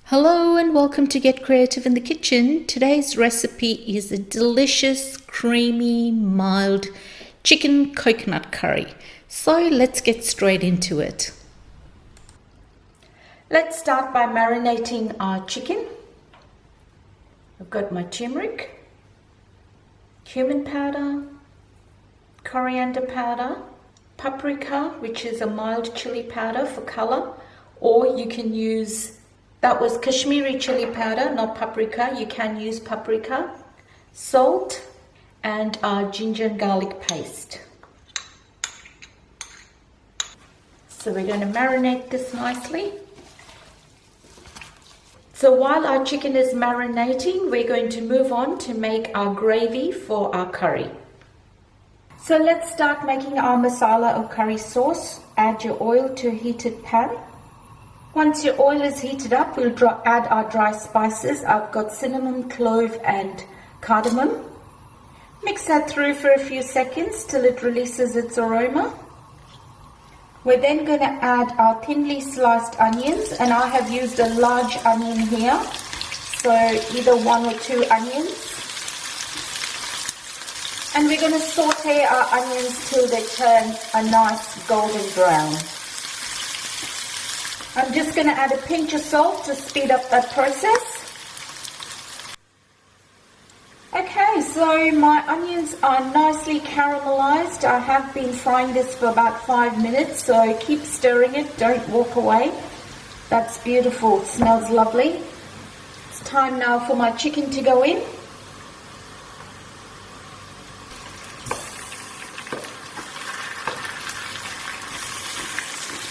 Hello and welcome to Get Creative in the Kitchen. Today's recipe is a delicious, creamy, mild chicken coconut curry. So let's get straight into it. Let's start by marinating our chicken. I've got my turmeric, cumin powder, coriander powder, paprika, which is a mild chili powder for color, or you can use that was Kashmiri chili powder, not paprika. You can use paprika, salt, and our ginger and garlic paste. So we're going to marinate this nicely. So while our chicken is marinating, we're going to move on to make our gravy for our curry. So let's start making our masala or curry sauce. Add your oil to a heated pan. Once your oil is heated up, we'll add our dry spices. I've got cinnamon, clove and cardamom. Mix that through for a few seconds till it releases its aroma. We're then going to add our thinly sliced onions, and I have used a large onion here, so either 1 or 2 onions. And we're going to saute our onions till they turn a nice golden brown. I'm just going to add a pinch of salt to speed up that process. Okay, so my onions are nicely caramelized. I have been frying this for about 5 minutes, so keep stirring it, don't walk away. That's beautiful, it smells lovely. It's time now for my chicken to go in.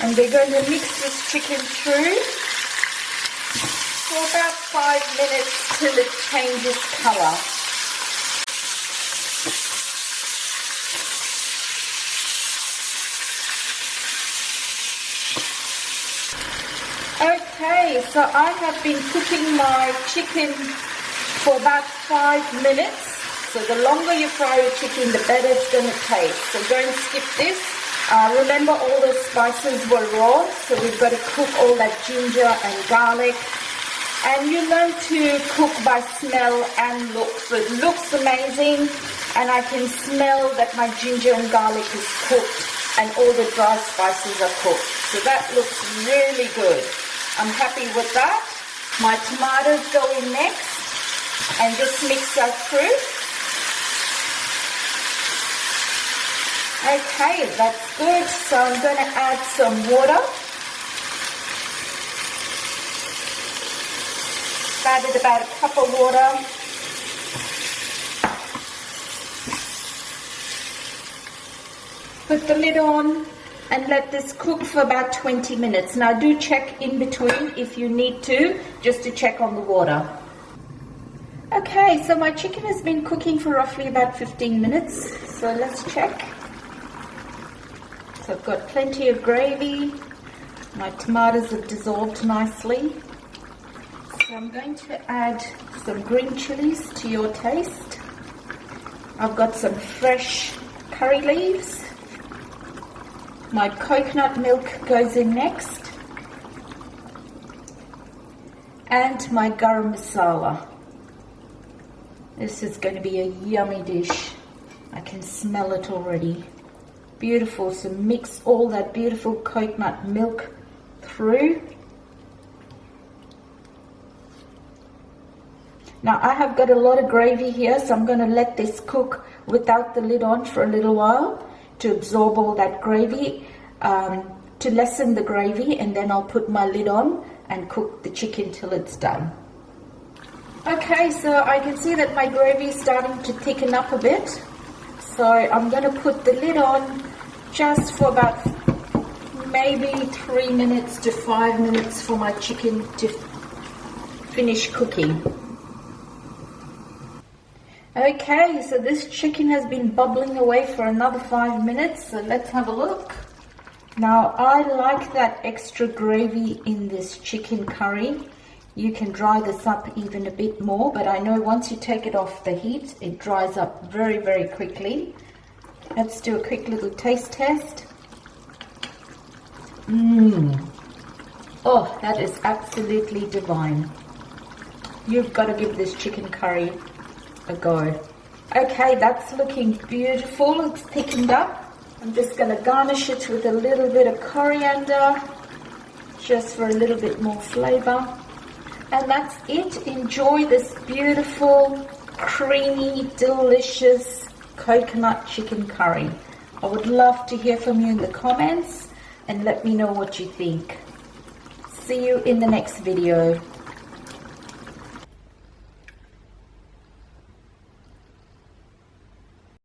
And we're going to mix this chicken through for about 5 minutes till it changes color. Okay, so I have been cooking my chicken for about 5 minutes. So the longer you fry your chicken, the better it's going to taste. So don't skip this. Remember, all the spices were raw, so we've got to cook all that ginger and garlic. And you learn to cook by smell and look. So it looks amazing, and I can smell that my ginger and garlic is cooked and all the dry spices are cooked. So that looks really good. I'm happy with that. My tomatoes go in next, and just mix that through. Okay, that's good. So I'm going to add some water. Added about a cup of water. Put the lid on and let this cook for about 20 minutes. Now do check in between if you need to, just to check on the water. Okay, so my chicken has been cooking for roughly about 15 minutes. So let's check. So I've got plenty of gravy. My tomatoes have dissolved nicely. So I'm going to add some green chilies to your taste. I've got some fresh curry leaves. My coconut milk goes in next. And my Garam Masala. This is going to be a yummy dish. I can smell it already. Beautiful. So mix all that beautiful coconut milk through. Now I have got a lot of gravy here, so I'm going to let this cook without the lid on for a little while to absorb all that gravy, to lessen the gravy, and then I'll put my lid on and cook the chicken till it's done. Okay, so I can see that my gravy is starting to thicken up a bit. So I'm going to put the lid on just for about maybe 3 minutes to 5 minutes for my chicken to finish cooking. Okay, so this chicken has been bubbling away for another 5 minutes, so let's have a look. Now I like that extra gravy in this chicken curry. You can dry this up even a bit more, but I know once you take it off the heat, it dries up very, very quickly. Let's do a quick little taste test. Oh, that is absolutely divine. You've got to give this chicken curry a go. Okay, that's looking beautiful. It's thickened up. I'm just going to garnish it with a little bit of coriander, just for a little bit more flavor. And that's it. Enjoy this beautiful, creamy, delicious coconut chicken curry. I would love to hear from you in the comments and let me know what you think. See you in the next video.